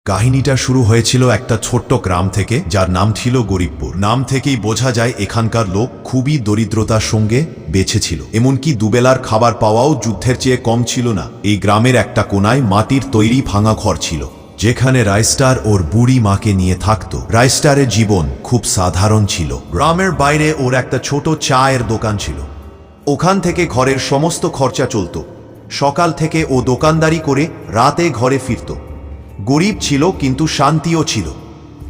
কাহিনীটা শুরু হয়েছিল একটা ছোট্ট গ্রাম থেকে, যার নাম ছিল গরিবপুর। নাম থেকেই বোঝা যায় এখানকার লোক খুবই দরিদ্রতার সঙ্গে বেঁচে ছিল। এমনকি দুবেলার খাবার পাওয়াও যুদ্ধের চেয়ে কম ছিল না। এই গ্রামের একটা কোনায় মাটির তৈরি ভাঙা ঘর ছিল, যেখানে রাইস্টার ওর বুড়ি মাকে নিয়ে থাকত। রাইস্টারের জীবন খুব সাধারণ ছিল। গ্রামের বাইরে ওর একটা ছোট চায়ের দোকান ছিল। ওখান থেকে ঘরের সমস্ত খরচা চলত। সকাল থেকে ও দোকানদারি করে রাতে ঘরে ফিরত। গরিব ছিল কিন্তু শান্তিও ছিল।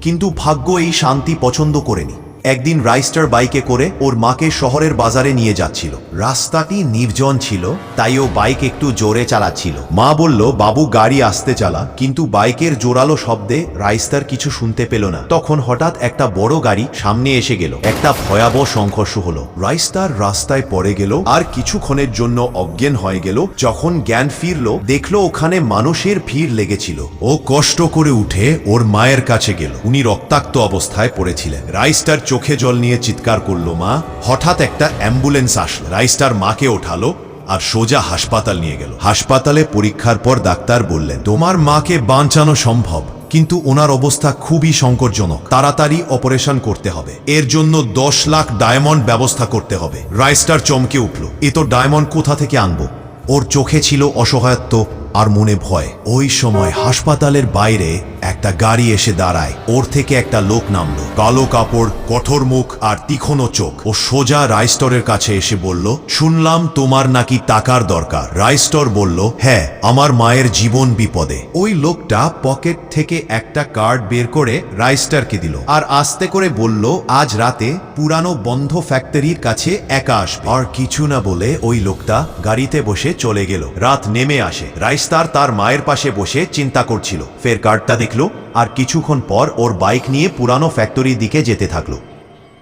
কিন্তু ভাগ্য এই শান্তি পছন্দ করেনি। একদিন রাইস্টার বাইকে করে ওর মাকে শহরের বাজারে নিয়ে যাচ্ছিল। রাস্তাটি নির্জন ছিল, তাই ও বাইক একটু জোরে চালাচ্ছিল। মা বলল, বাবু গাড়ি আস্তে চালা। কিন্তু বাইকের জোরালো শব্দে রাইস্টার কিছু শুনতে পেল না। তখন হঠাৎ একটা বড় গাড়ি সামনে এসে গেল। একটা ভয়াবহ সংঘর্ষ হলো। রাইস্টার রাস্তায় পড়ে গেল আর কিছুক্ষণের জন্য অজ্ঞান হয়ে গেল। যখন জ্ঞান ফিরল, দেখলো ওখানে মানুষের ভিড় লেগেছিল। ও কষ্ট করে উঠে ওর মায়ের কাছে গেল। উনি রক্তাক্ত অবস্থায় পড়েছিলেন। রাইস্টার চোখে জল নিয়ে চিৎকার করলো, মা। হঠাৎ একটা অ্যাম্বুলেন্স আসলো। রাইস্টার মাকে ওঠালো আর সোজা হাসপাতাল নিয়ে গেল। হাসপাতালে পরীক্ষার পর ডাক্তার বললেন, তোমার মাকে বাঁচানো সম্ভব, কিন্তু ওনার অবস্থা খুবই সংকটজনক। তাড়াতাড়ি অপারেশন করতে হবে। এর জন্য 10 লাখ ডায়মন্ড ব্যবস্থা করতে হবে। রাইস্টার চমকে উঠল, এ তো ডায়মন্ড কোথা থেকে আনবো? ওর চোখে ছিল অসহায়ত্ব আর মনে ভয়। ওই সময় হাসপাতালের বাইরে একটা গাড়ি এসে দাঁড়ায়। ওর থেকে একটা লোক নামলো, কালো কাপড়, কঠোর মুখ আর তীক্ষ্ণ চোখ। ও সোজা রাইস্টরের কাছে এসে বলল, শুনলাম তোমার নাকি টাকার দরকার। রাইস্টর বলল, হ্যাঁ, আমার মায়ের জীবন বিপদে। ওই লোকটা পকেট থেকে একটা কার্ড বের করে রাইস্টারকে দিল আর আস্তে করে বলল, আজ রাতে পুরানো বন্ধ ফ্যাক্টরির কাছে একা আসবে। আর কিছু না বলে ওই লোকটা গাড়িতে বসে চলে গেল। রাত নেমে আসে। রাইস্টার তার মায়ের পাশে বসে চিন্তা করছিল। ফের কার্ডটা দেখলো আর কিছুক্ষণ পর ওর বাইক নিয়ে পুরানো ফ্যাক্টরির দিকে যেতে থাকলো।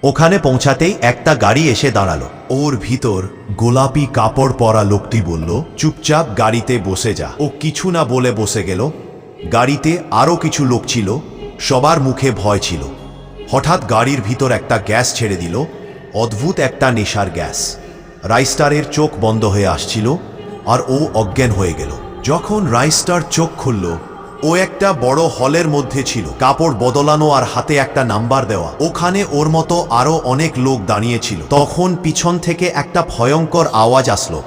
ওখানে পৌঁছাতেই একটা গাড়ি এসে দাঁড়ালো। ওর ভিতর গোলাপি কাপড় পরা লোকটি বলল, চুপচাপ গাড়িতে বসে যা। ও কিছু না বলে বসে গেল। গাড়িতে আরো কিছু লোক ছিল, সবার মুখে ভয় ছিল। হঠাৎ গাড়ির ভিতর একটা গ্যাস ছেড়ে দিল, অদ্ভুত একটা নেশার গ্যাস। রাইস্টারের চোখ বন্ধ হয়ে আসছিল আর ও অজ্ঞান হয়ে গেল। যখন রাইস্টার চোখ খুলল, ও একটা বড় হলের মধ্যে ছিল। কাপড় বদলানো আর হাতে একটা নাম্বার দেওয়া। ওখানে ওর মতো আরো অনেক লোক দাঁড়িয়েছিল। তখন পিছন থেকে একটা ভয়ঙ্কর আওয়াজ আসলো।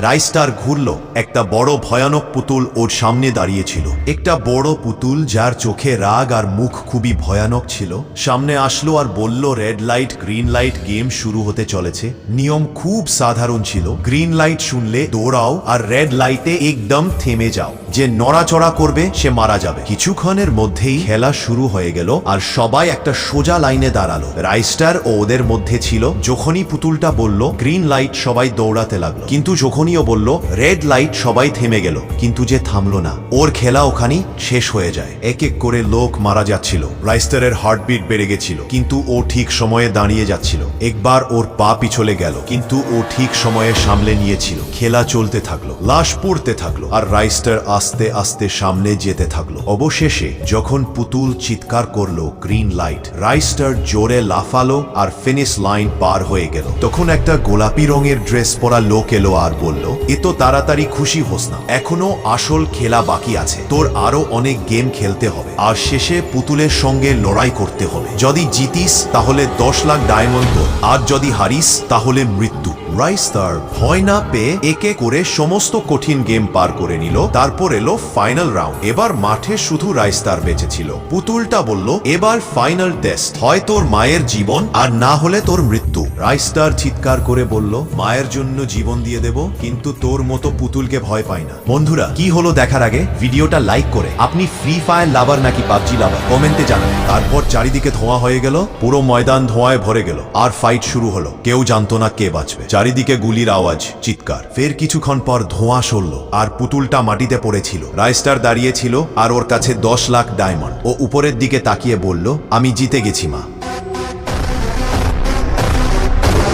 রাইস্টার ঘুরল। একটা বড় ভয়ানক পুতুল ওর সামনে দাঁড়িয়েছিল। একটা বড় পুতুল যার চোখে রাগ আর মুখ খুবই ভয়ানক ছিল সামনে আসলো আর বলল, red light green light game শুরু হতে চলেছে। নিয়ম খুব সাধারণ ছিল। গ্রিন লাইট শুনলে দৌড়াও আর রেড লাইটে একদম থেমে যাও। যে নড়াচড়া করবে সে মারা যাবে। কিছুক্ষণের মধ্যেই খেলা শুরু হয়ে গেল আর সবাই একটা সোজা লাইনে দাঁড়ালো। রাইস্টার ও ওদের মধ্যে ছিল। যখনই পুতুলটা বলল গ্রিন লাইট, সবাই দৌড়াতে লাগলো। কিন্তু যখনই ও বলল রেড লাইট, সবাই থেমে গেল। কিন্তু যে থামলো না। ওর খেলা ওখানেই শেষ হয়ে যায়। এক এক করে লোক মারা যাচ্ছিল। রাইস্টারের হার্টবিট বেড়ে গেছিল, কিন্তু ও ঠিক সময়ে দাঁড়িয়ে যাচ্ছিল। একবার ওর পা পিছলে গেল, কিন্তু ও ঠিক সময়ে সামলে নিয়েছিল। খেলা চলতে থাকলো, লাশ পড়তে থাকলো আর রাইস্টার আস্তে আস্তে সামনে যেতে থাকলো। অবশেষে যখন পুতুল চিৎকার করলো গ্রিন লাইট, রাইস্টার জোরে লাফালো আর ফিনিশ লাইন পার হয়ে গেল। তখন একটা গোলাপি রঙের ড্রেস পরা লোক এলো আর বলল, এ তো তাড়াতাড়ি খুশি হোস না, এখনো আসল খেলা বাকি আছে। তোর আরো অনেক গেম খেলতে হবে আর শেষে পুতুলের সঙ্গে লড়াই করতে হবে। যদি জিতিস তাহলে 10 লাখ ডায়মন্ড তোর, আর যদি হারিস তাহলে মৃত্যু। রাইস্টার ভয় না পেয়ে একে করে সমস্ত কঠিন গেম পার করে নিল। তারপর এলো ফাইনাল রাউন্ড। এবার মাঠে শুধু রাইস্টার বেঁচে ছিল। পুতুলটা বলল, এবার ফাইনাল টেস্ট, হয় তোর মায়ের জীবন আর না হলে তোর মৃত্যু। রাইস্টার চিৎকার করে বলল, মায়ের জন্য জীবন দিয়ে দেব, কিন্তু তোর মতো পুতুলকে ভয় পাই না। বন্ধুরা, কি হলো দেখার আগে ভিডিওটা লাইক করে আপনি ফ্রি ফায়ার লাভার নাকি পাবজি লাভার কমেন্টে জানাবেন। তারপর চারিদিকে ধোঁয়া হয়ে গেল। পুরো ময়দান ধোঁয়ায় ভরে গেল আর ফাইট শুরু হলো। কেউ জানতো না কে বাঁচবে। চারিদিকে গুলির আওয়াজ, চিৎকার। ফের কিছুক্ষণ পর ধোঁয়া সরল আর পুতুলটা মাটিতে পড়েছিল। রাইস্টার দাঁড়িয়ে ছিল আর ওর কাছে 10 লাখ ডায়মন্ড। ও উপরের দিকে তাকিয়ে বলল, আমি জিতে গেছি মা।